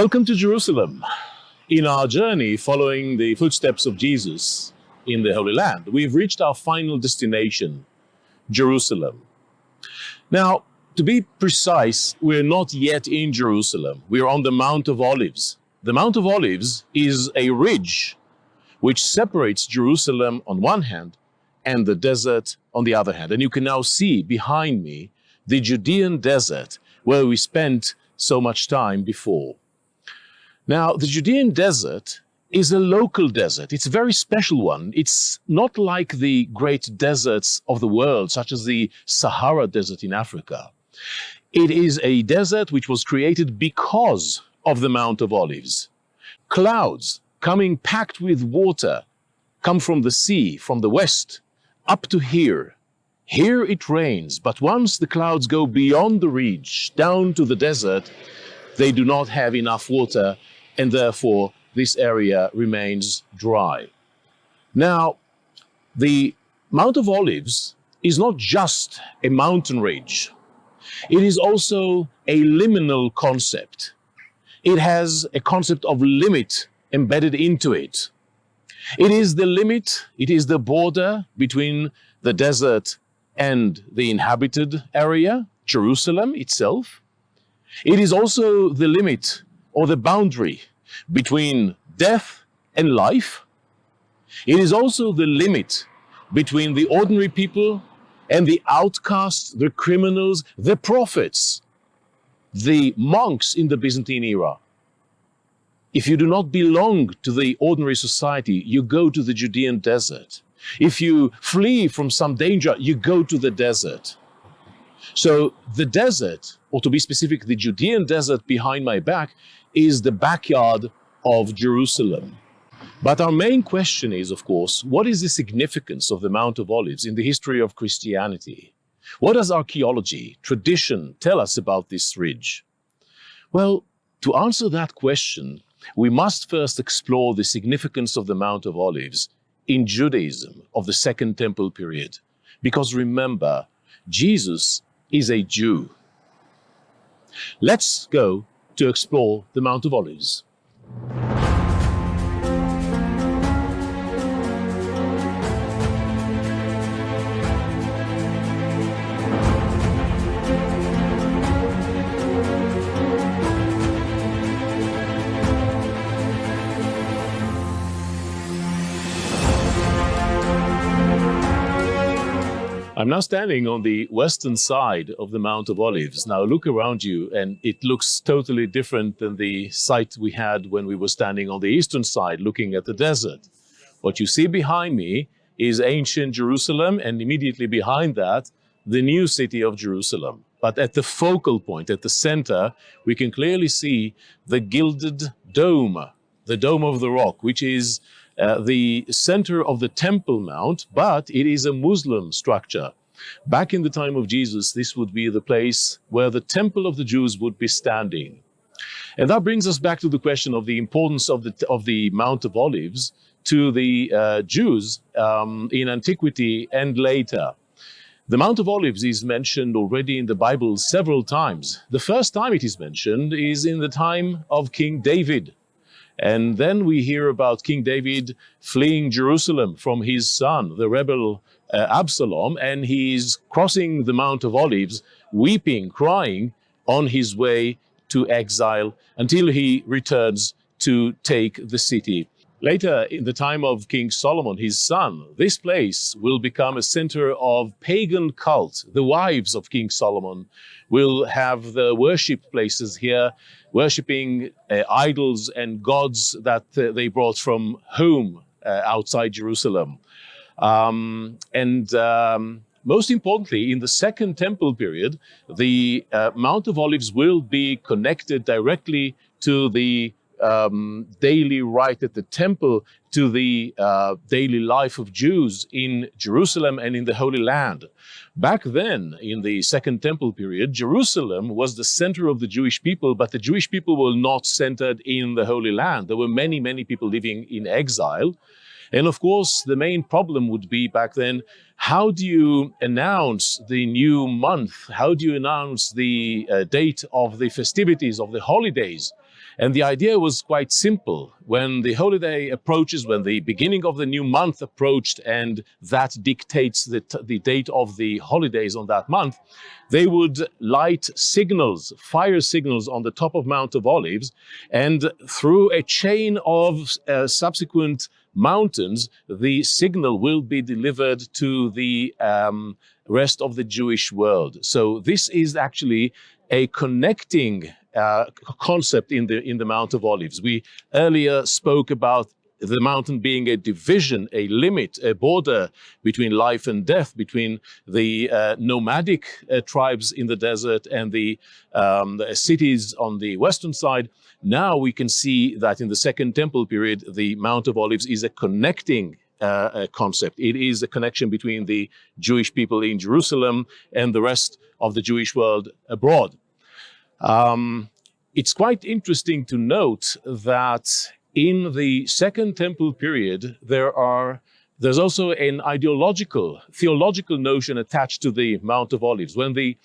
Welcome to Jerusalem. In our journey following the footsteps of Jesus in the Holy Land, we've reached our final destination, Jerusalem. Now, to be precise, we're not yet in Jerusalem. We're on the Mount of Olives. The Mount of Olives is a ridge which separates Jerusalem on one hand and the desert on the other hand. And you can now see behind me the Judean desert where we spent so much time before. Now, the Judean desert is a local desert. It's a very special one. It's not like the great deserts of the world, such as the Sahara Desert in Africa. It is a desert which was created because of the Mount of Olives. Clouds coming packed with water come from the sea, from the west, up to here. Here it rains, but once the clouds go beyond the ridge, down to the desert, they do not have enough water, and therefore this area remains dry. Now, the Mount of Olives is not just a mountain ridge. It is also a liminal concept. It has a concept of limit embedded into it. It is the limit, it is the border between the desert and the inhabited area, Jerusalem itself. It is also the limit or the boundary between death and life. It is also the limit between the ordinary people and the outcasts, the criminals, the prophets, the monks in the Byzantine era. If you do not belong to the ordinary society, you go to the Judean desert. If you flee from some danger, you go to the desert. So the desert, or to be specific, the Judean desert behind my back, is the backyard of Jerusalem. But our main question is, of course, what is the significance of the Mount of Olives in the history of Christianity? What does archaeology, tradition tell us about this ridge? Well, to answer that question, we must first explore the significance of the Mount of Olives in Judaism of the Second Temple period. Because remember, Jesus is a Jew. Let's go to explore the Mount of Olives. I'm now standing on the western side of the Mount of Olives. Now look around you and it looks totally different than the sight we had when we were standing on the eastern side looking at the desert. What you see behind me is ancient Jerusalem, and immediately behind that, the new city of Jerusalem. But at the focal point, at the center, we can clearly see the gilded dome, the Dome of the Rock, which is the center of the Temple Mount, but it is a Muslim structure. Back in the time of Jesus, this would be the place where the temple of the Jews would be standing. And that brings us back to the question of the importance of the Mount of Olives to the Jews in antiquity and later. The Mount of Olives is mentioned already in the Bible several times. The first time it is mentioned is in the time of King David. And then we hear about King David fleeing Jerusalem from his son, the rebel Absalom, and he's crossing the Mount of Olives, weeping, crying on his way to exile until he returns to take the city. Later, in the time of King Solomon, his son, this place will become a center of pagan cult. The wives of King Solomon will have the worship places here, worshipping idols and gods that they brought from home outside Jerusalem. Most importantly, in the Second Temple period, the Mount of Olives will be connected directly to the daily rite at the temple, to the daily life of Jews in Jerusalem and in the Holy Land. Back then, in the Second Temple period, Jerusalem was the center of the Jewish people, but the Jewish people were not centered in the Holy Land. There were many, many people living in exile. And of course, the main problem would be back then How do you announce the new month? How do you announce the date of the festivities, of the holidays? And the idea was quite simple. When the holiday approaches, when the beginning of the new month approached, and that dictates the date of the holidays on that month, they would light signals, fire signals on the top of Mount of Olives, and through a chain of subsequent mountains, the signal will be delivered to the rest of the Jewish world. So this is actually a connecting concept in the Mount of Olives. We earlier spoke about the mountain being a division, a limit, a border between life and death, between the nomadic tribes in the desert and the cities on the western side. Now we can see that in the Second Temple period, the Mount of Olives is a connecting concept. It is a connection between the Jewish people in Jerusalem and the rest of the Jewish world abroad. It's quite interesting to note that in the Second Temple period, there's also an ideological, theological notion attached to the Mount of Olives. When the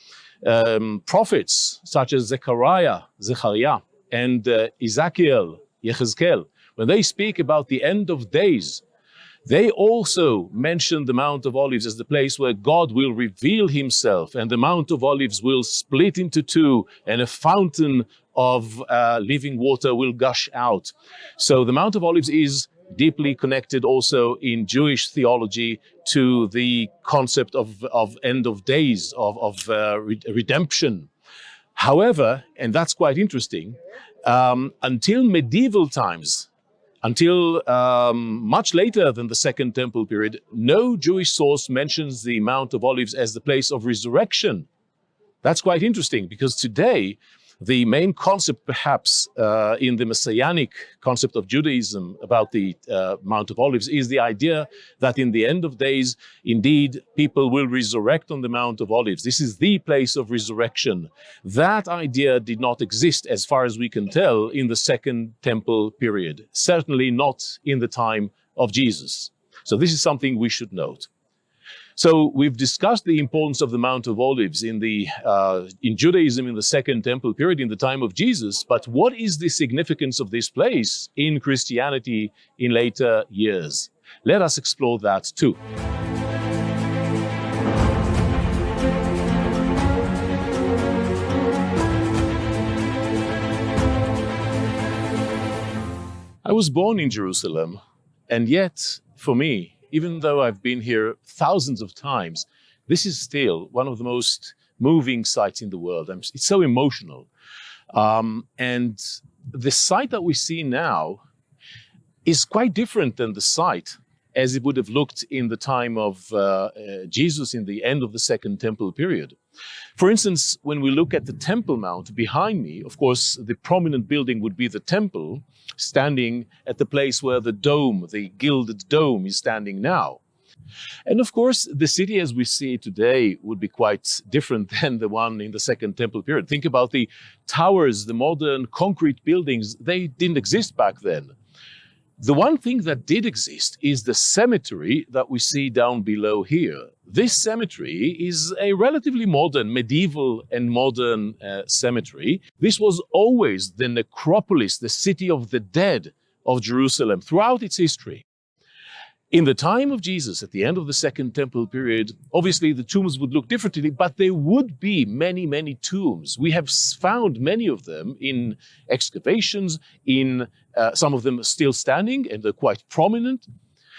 prophets such as Zechariah, and Ezekiel, Yechezkel, when they speak about the end of days, they also mention the Mount of Olives as the place where God will reveal himself, and the Mount of Olives will split into two, and a fountain of living water will gush out. So the Mount of Olives is deeply connected also in Jewish theology to the concept of end of days, of redemption. However, and that's quite interesting, until medieval times, until much later than the Second Temple period, no Jewish source mentions the Mount of Olives as the place of resurrection. That's quite interesting, because today, the main concept perhaps in the messianic concept of Judaism about the Mount of Olives is the idea that in the end of days, indeed, people will resurrect on the Mount of Olives. This is the place of resurrection. That idea did not exist, as far as we can tell, in the Second Temple period. Certainly not in the time of Jesus. So this is something we should note. So we've discussed the importance of the Mount of Olives in Judaism in the Second Temple period, in the time of Jesus. But what is the significance of this place in Christianity in later years? Let us explore that too. I was born in Jerusalem, and yet, for me, even though I've been here thousands of times, this is still one of the most moving sites in the world. It's so emotional. And the site that we see now is quite different than the site as it would have looked in the time of Jesus in the end of the Second Temple period. For instance, when we look at the Temple Mount behind me, of course, the prominent building would be the temple, standing at the place where the dome, the gilded dome, is standing now. And of course, the city as we see it today would be quite different than the one in the Second Temple period. Think about the towers, the modern concrete buildings. They didn't exist back then. The one thing that did exist is the cemetery that we see down below here. This cemetery is a relatively modern, medieval and modern cemetery. This was always the necropolis, the city of the dead of Jerusalem throughout its history. In the time of Jesus, at the end of the Second Temple period, obviously the tombs would look differently, but there would be many, many tombs. We have found many of them in excavations, some of them are still standing, and they're quite prominent.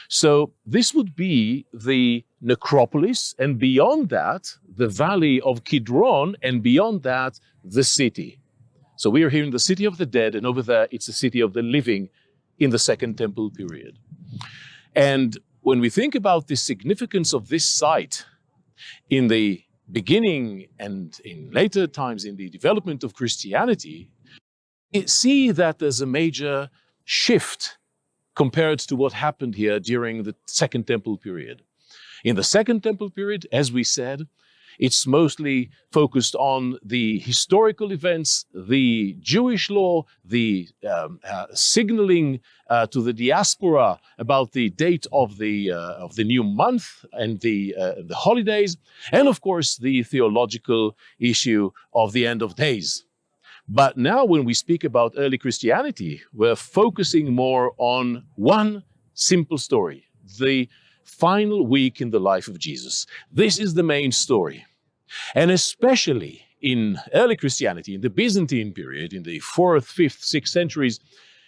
So this would be the necropolis, and beyond that, the valley of Kidron, and beyond that, the city. So we are here in the city of the dead, and over there, it's the city of the living in the Second Temple period. And when we think about the significance of this site in the beginning and in later times in the development of Christianity, we see that there's a major shift compared to what happened here during the Second Temple period. In the Second Temple period, as we said, It's mostly focused on the historical events, the Jewish law, the signaling to the diaspora about the date of the new month and the holidays, and of course the theological issue of the end of days. But now when we speak about early Christianity, we're focusing more on one simple story, the final week in the life of Jesus. This is the main story. And especially in early Christianity, in the Byzantine period, in the 4th, 5th, 6th centuries,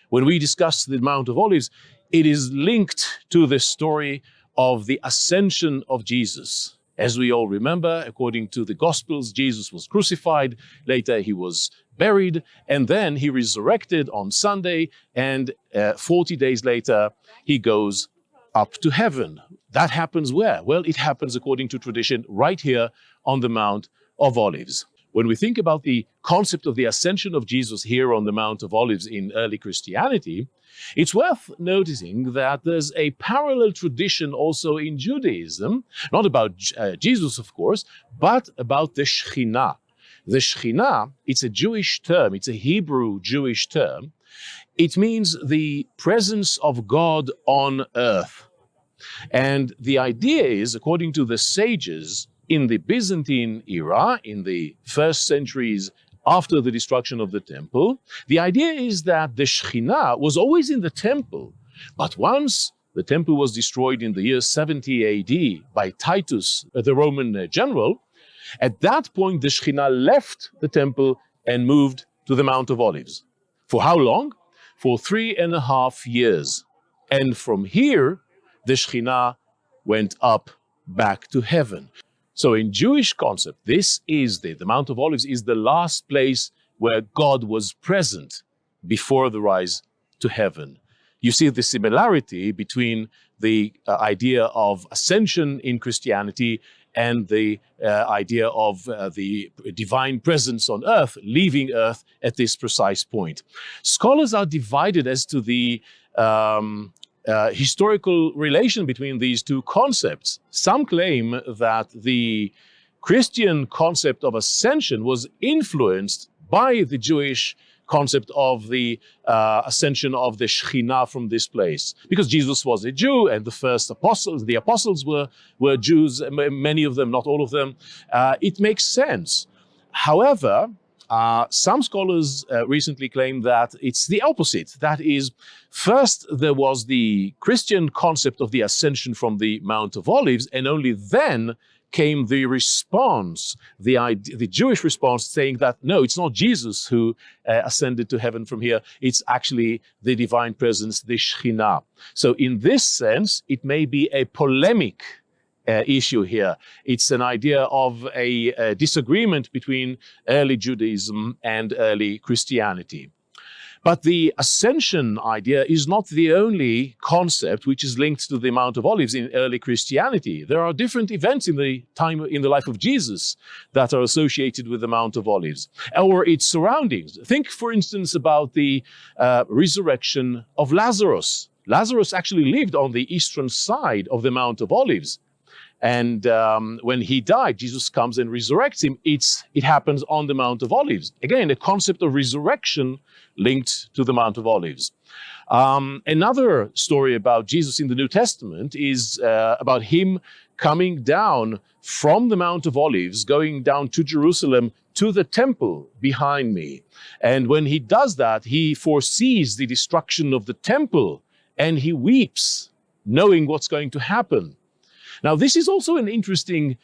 when we discuss the Mount of Olives, it is linked to the story of the ascension of Jesus. As we all remember, according to the Gospels, Jesus was crucified, later he was buried, and then he resurrected on Sunday, and 40 days later, he goes up to heaven. That happens where? Well, it happens according to tradition right here on the Mount of Olives. When we think about the concept of the ascension of Jesus here on the Mount of Olives in early Christianity, it's worth noticing that there's a parallel tradition also in Judaism, not about Jesus, of course, but about the Shekhinah. The Shekhinah, it's a Jewish term, it's a Hebrew Jewish term. It means the presence of God on earth. And the idea is, according to the sages in the Byzantine era, in the first centuries after the destruction of the temple, the idea is that the Shekhinah was always in the temple, but once the temple was destroyed in the year 70 AD by Titus, the Roman general, at that point the Shekhinah left the temple and moved to the Mount of Olives. For how long? For 3.5 years. And from here, the Shekhinah went up back to heaven. So in Jewish concept, this is the Mount of Olives is the last place where God was present before the rise to heaven. You see the similarity between the idea of ascension in Christianity and the idea of the divine presence on earth, leaving earth at this precise point. Scholars are divided as to the historical relation between these two concepts. Some claim that the Christian concept of ascension was influenced by the Jewish concept of the ascension of the Shekhinah from this place. Because Jesus was a Jew and the first apostles, the apostles were Jews, many of them, not all of them. It makes sense. However, some scholars recently claim that it's the opposite. That is, first there was the Christian concept of the ascension from the Mount of Olives, and only then came the response, the Jewish response, saying that no, it's not Jesus who ascended to heaven from here. It's actually the divine presence, the Shekhinah. So in this sense, it may be a polemic issue here. It's an idea of a disagreement between early Judaism and early Christianity. But the ascension idea is not the only concept which is linked to the Mount of Olives in early Christianity. There are different events in the life of Jesus that are associated with the Mount of Olives or its surroundings. Think, for instance, about the resurrection of Lazarus. Lazarus actually lived on the eastern side of the Mount of Olives. And when he died, Jesus comes and resurrects him. It happens on the Mount of Olives. Again, a concept of resurrection linked to the Mount of Olives. Another story about Jesus in the New Testament is about him coming down from the Mount of Olives, going down to Jerusalem, to the temple behind me. And when he does that, he foresees the destruction of the temple, and he weeps, knowing what's going to happen. Now, this is also an interesting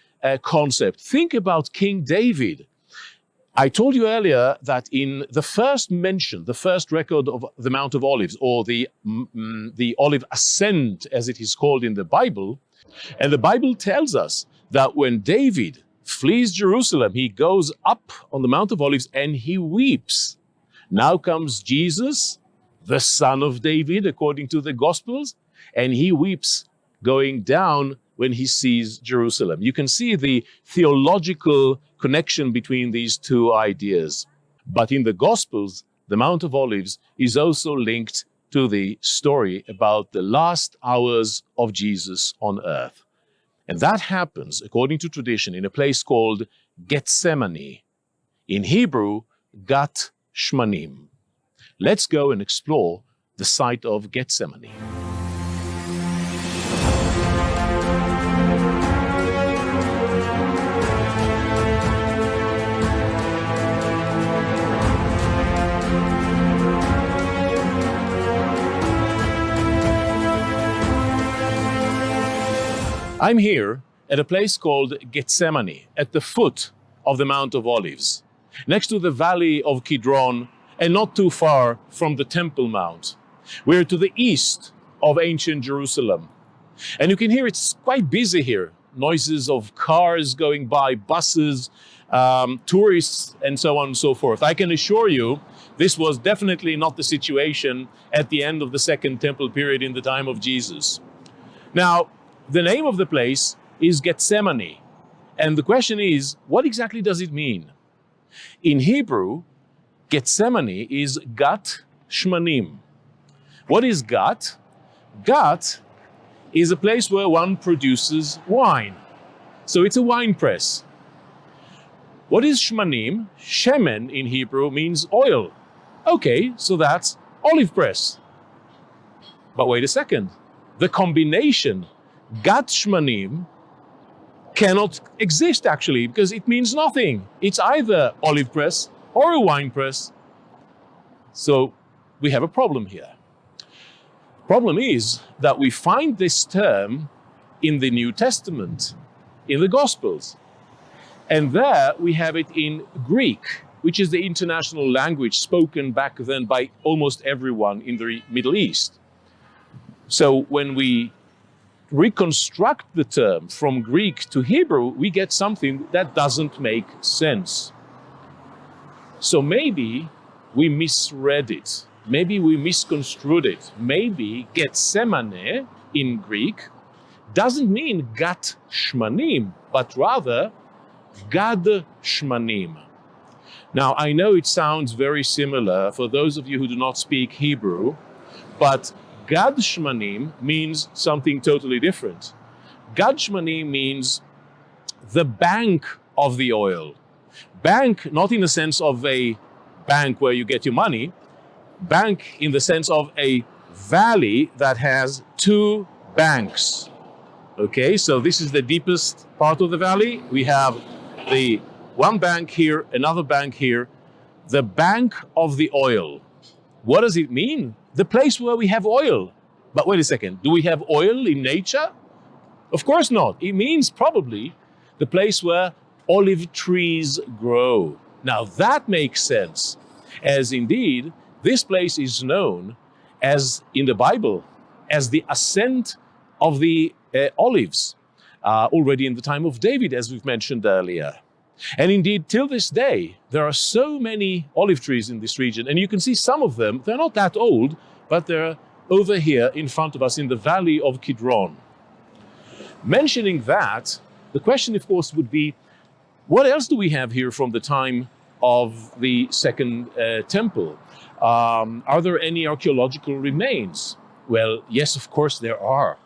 concept. Think about King David. I told you earlier that in the first mention, the first record of the Mount of Olives, or the Olive Ascent, as it is called in the Bible, and the Bible tells us that when David flees Jerusalem, he goes up on the Mount of Olives and he weeps. Now comes Jesus, the son of David, according to the Gospels, and he weeps going down when he sees Jerusalem. You can see the theological connection between these two ideas. But in the Gospels, the Mount of Olives is also linked to the story about the last hours of Jesus on earth. And that happens, according to tradition, in a place called Gethsemane. In Hebrew, Gat Shmanim. Let's go and explore the site of Gethsemane. I'm here at a place called Gethsemane, at the foot of the Mount of Olives, next to the valley of Kidron, and not too far from the Temple Mount. We're to the east of ancient Jerusalem. And you can hear it's quite busy here. Noises of cars going by, buses, tourists, and so on and so forth. I can assure you, this was definitely not the situation at the end of the Second Temple period in the time of Jesus. Now, the name of the place is Gethsemane. And the question is, what exactly does it mean? In Hebrew, Gethsemane is Gat Shmanim. What is Gat? Gat is a place where one produces wine. So it's a wine press. What is Shmanim? Shemen in Hebrew means oil. Okay, so that's olive press. But wait a second. The combination Gat Shmanim cannot exist actually, because it means nothing. It's either olive press or a wine press. So we have a problem here. Problem is that we find this term in the New Testament, in the Gospels. And there we have it in Greek, which is the international language spoken back then by almost everyone in the Middle East. So when we reconstruct the term from Greek to Hebrew, we get something that doesn't make sense. So maybe we misread it. Maybe we misconstrued it. Maybe Gethsemane in Greek doesn't mean Gat Shmanim, but rather Gad Shmanim. Now, I know it sounds very similar for those of you who do not speak Hebrew, but Gad Shmanim means something totally different. Gad Shmanim means the bank of the oil. Bank, not in the sense of a bank where you get your money, bank in the sense of a valley that has two banks. Okay, so this is the deepest part of the valley. We have the one bank here, another bank here, the bank of the oil. What does it mean? The place where we have oil. But wait a second, do we have oil in nature? Of course not. It means probably the place where olive trees grow. Now that makes sense, as indeed this place is known as, in the Bible, as the ascent of the olives, already in the time of David, as we've mentioned earlier. And indeed, till this day, there are so many olive trees in this region, and you can see some of them, they're not that old, but they're over here in front of us in the valley of Kidron. Mentioning that, the question, of course, would be, what else do we have here from the time of the Second Temple? Are there any archaeological remains? Well, yes, of course there are,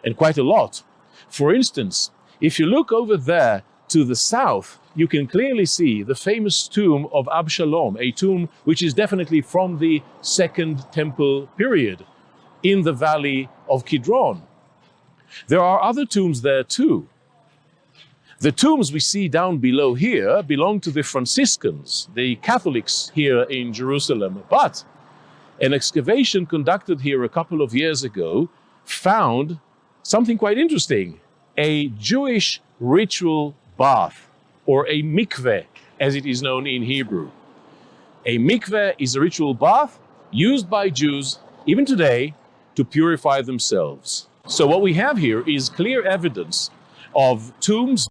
and quite a lot. For instance, if you look over there to the south, you can clearly see the famous tomb of Absalom, a tomb which is definitely from the Second Temple period in the valley of Kidron. There are other tombs there too. The tombs we see down below here belong to the Franciscans, the Catholics here in Jerusalem. But an excavation conducted here a couple of years ago found something quite interesting, a Jewish ritual bath, or a mikveh, as it is known in Hebrew. A mikveh is a ritual bath used by Jews, even today, to purify themselves. So what we have here is clear evidence of tombs,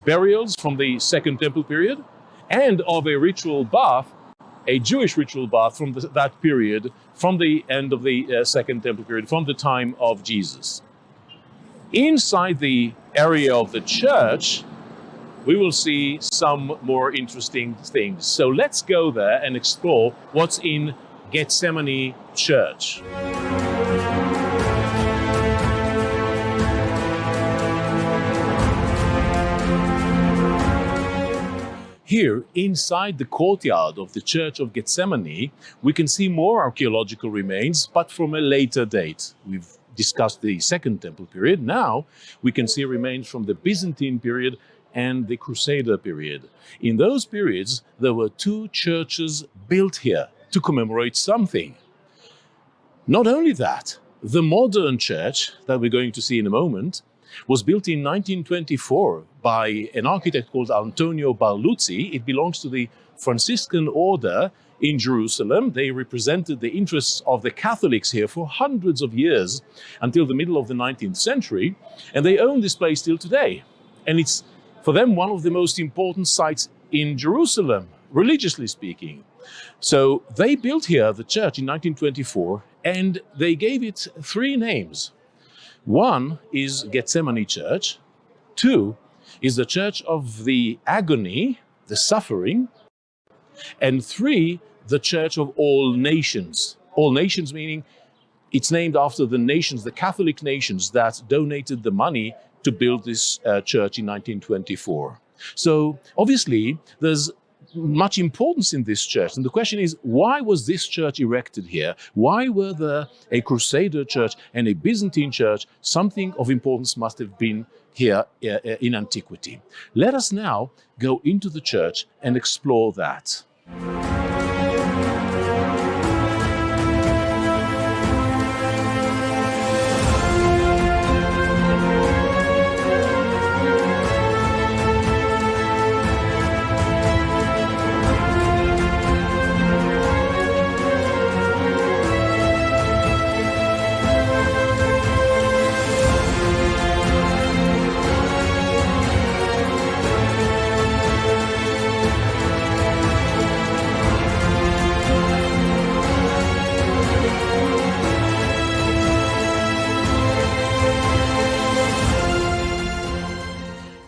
burials from the Second Temple period, and of a ritual bath, a Jewish ritual bath from that period, from the end of the Second Temple period, from the time of Jesus. Inside the area of the church, we will see some more interesting things. So let's go there and explore what's in Gethsemane Church. Here, inside the courtyard of the Church of Gethsemane, we can see more archaeological remains, but from a later date. We've discussed the Second Temple period. Now, we can see remains from the Byzantine period and the Crusader period. In those periods, there were two churches built here to commemorate something. Not only that, the modern church that we're going to see in a moment was built in 1924 by an architect called Antonio Barluzzi. It belongs to the Franciscan order in Jerusalem. They represented the interests of the Catholics here for hundreds of years until the middle of the 19th century, and they own this place still today. And it's, for them, one of the most important sites in Jerusalem, religiously speaking. So they built here the church in 1924, and they gave it three names. One is Gethsemane Church. Two is the Church of the Agony, the suffering. And three, the Church of All Nations. All Nations meaning it's named after the nations, the Catholic nations that donated the money to build this church in 1924. So obviously there's much importance in this church. And the question is, why was this church erected here? Why were there a Crusader church and a Byzantine church? Something of importance must have been here in antiquity. Let us now go into the church and explore that.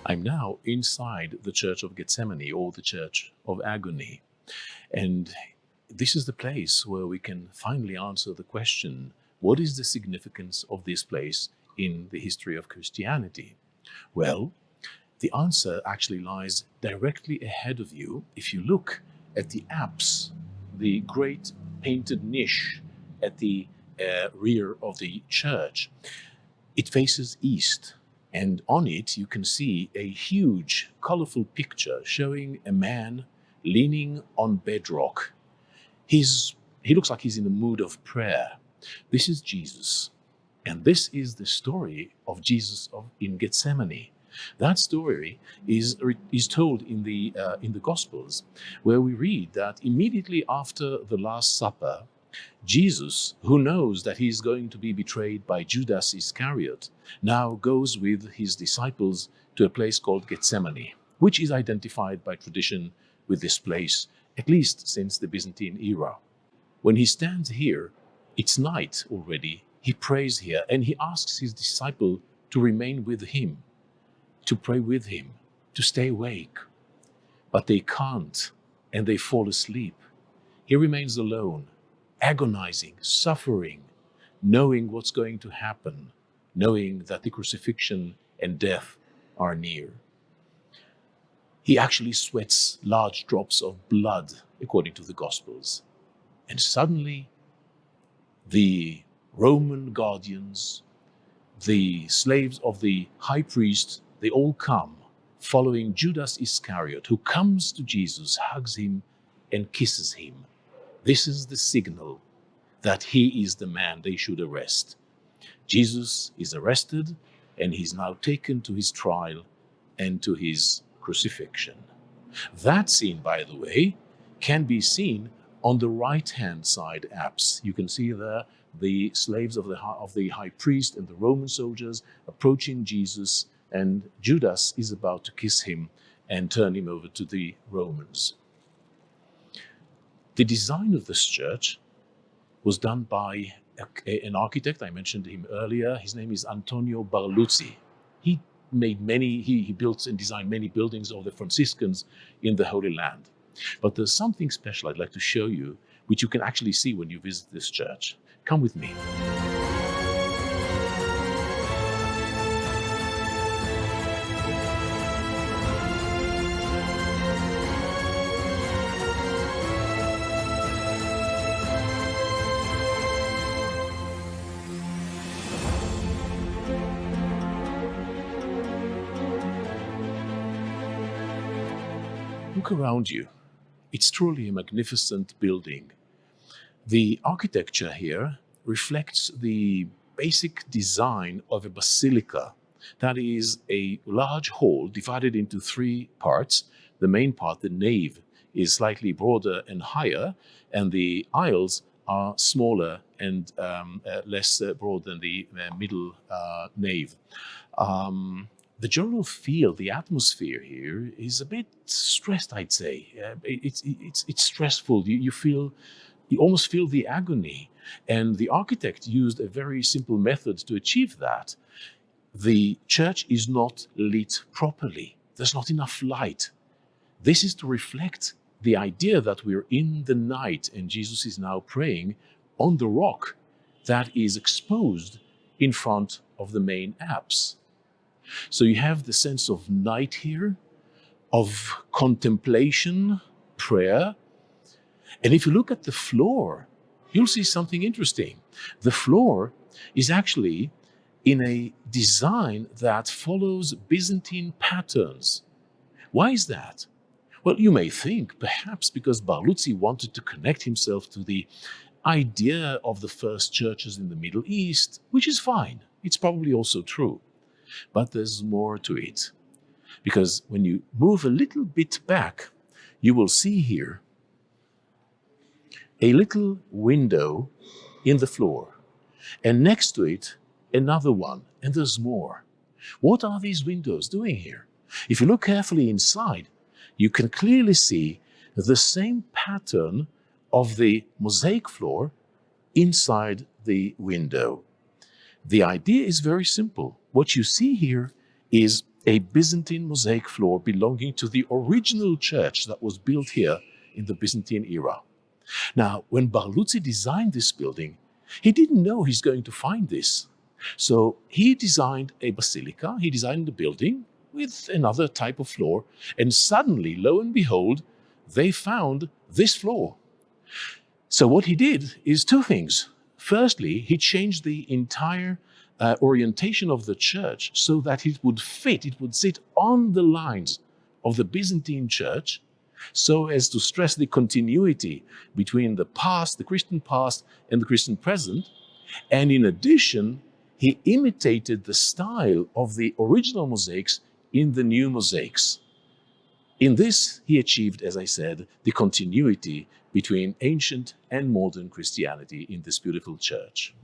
I'm now inside the Church of Gethsemane, or the Church of Agony. And this is the place where we can finally answer the question, what is the significance of this place in the history of Christianity? Well, the answer actually lies directly ahead of you if you look at the apse, the great painted niche at the rear of the church. It faces east. And on it, you can see a huge, colorful picture showing a man leaning on bedrock. He looks like he's in a mood of prayer. This is Jesus. And this is the story of Jesus in Gethsemane. That story is told in the Gospels, where we read that immediately after the Last Supper, Jesus, who knows that he is going to be betrayed by Judas Iscariot, now goes with his disciples to a place called Gethsemane, which is identified by tradition with this place, at least since the Byzantine era. When he stands here, it's night already. He prays here, and he asks his disciple to remain with him, to pray with him, to stay awake. But they can't, and they fall asleep. He remains alone, agonizing, suffering, knowing what's going to happen, knowing that the crucifixion and death are near. He actually sweats large drops of blood, according to the Gospels. And suddenly, the Roman guardians, the slaves of the high priest, they all come, following Judas Iscariot, who comes to Jesus, hugs him, and kisses him. This is the signal that he is the man they should arrest. Jesus is arrested, and he's now taken to his trial and to his crucifixion. That scene, by the way, can be seen on the right-hand side apse. You can see there the slaves of the high priest and the Roman soldiers approaching Jesus, and Judas is about to kiss him and turn him over to the Romans. The design of this church was done by an architect. I mentioned him earlier. His name is Antonio Barluzzi. He built and designed many buildings of the Franciscans in the Holy Land. But there's something special I'd like to show you, which you can actually see when you visit this church. Come with me. look around you, it's truly a magnificent building. The architecture here reflects the basic design of a basilica. That is a large hall divided into three parts. The main part, the nave, is slightly broader and higher, and the aisles are smaller and less broad than the middle nave. The general feel, the atmosphere here is a bit stressed, I'd say. It's stressful. You almost feel the agony. And the architect used a very simple method to achieve that. The church is not lit properly. There's not enough light. This is to reflect the idea that we're in the night and Jesus is now praying on the rock that is exposed in front of the main apse. So you have the sense of night here, of contemplation, prayer. And if you look at the floor, you'll see something interesting. The floor is actually in a design that follows Byzantine patterns. Why is that? Well, you may think perhaps because Barluzzi wanted to connect himself to the idea of the first churches in the Middle East, which is fine. It's probably also true. But there's more to it. Because when you move a little bit back, you will see here a little window in the floor. And next to it, another one. And there's more. What are these windows doing here? If you look carefully inside, you can clearly see the same pattern of the mosaic floor inside the window. The idea is very simple. What you see here is a Byzantine mosaic floor belonging to the original church that was built here in the Byzantine era. Now, when Barluzzi designed this building, he didn't know he's going to find this. So he designed a basilica, he designed the building with another type of floor, and suddenly, lo and behold, they found this floor. So what he did is two things. Firstly, he changed the entire orientation of the church so that it would fit, it would sit on the lines of the Byzantine church, so as to stress the continuity between the past, the Christian past, and the Christian present. And in addition, he imitated the style of the original mosaics in the new mosaics. In this, he achieved, as I said, the continuity between ancient and modern Christianity in this beautiful church.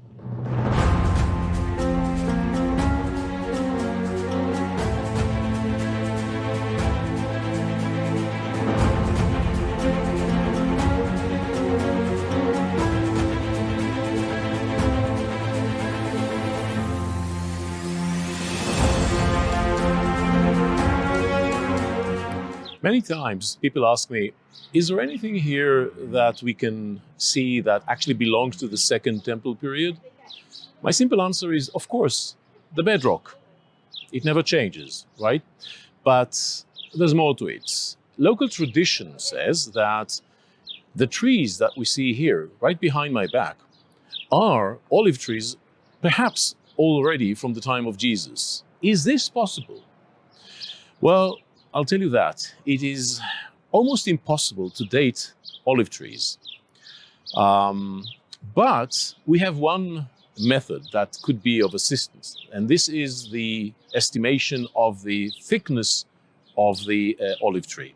Many times people ask me, is there anything here that we can see that actually belongs to the Second Temple period? My simple answer is, of course, the bedrock. It never changes, right? But there's more to it. Local tradition says that the trees that we see here, right behind my back, are olive trees, perhaps already from the time of Jesus. Is this possible? Well, I'll tell you that it is almost impossible to date olive trees. But we have one method that could be of assistance, and this is the estimation of the thickness of the olive tree.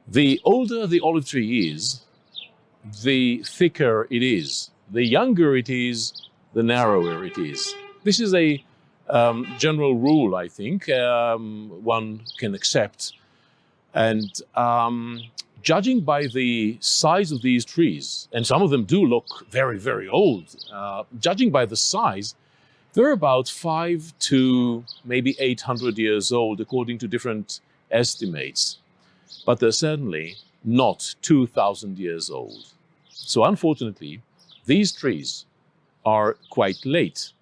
The older the olive tree is, the thicker it is. The younger it is, the narrower it is. This is a general rule, I think, one can accept. And judging by the size of these trees, and some of them do look very, very old, judging by the size, they're about 500 to maybe 800 years old, according to different estimates. But they're certainly not 2,000 years old. So unfortunately, these trees are quite late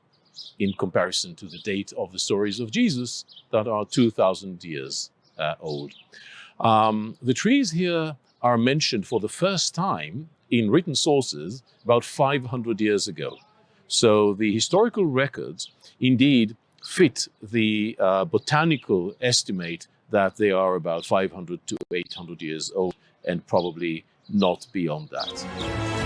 in comparison to the date of the stories of Jesus that are 2,000 years old. The trees here are mentioned for the first time in written sources about 500 years ago. So the historical records indeed fit the botanical estimate that they are about 500 to 800 years old and probably not beyond that.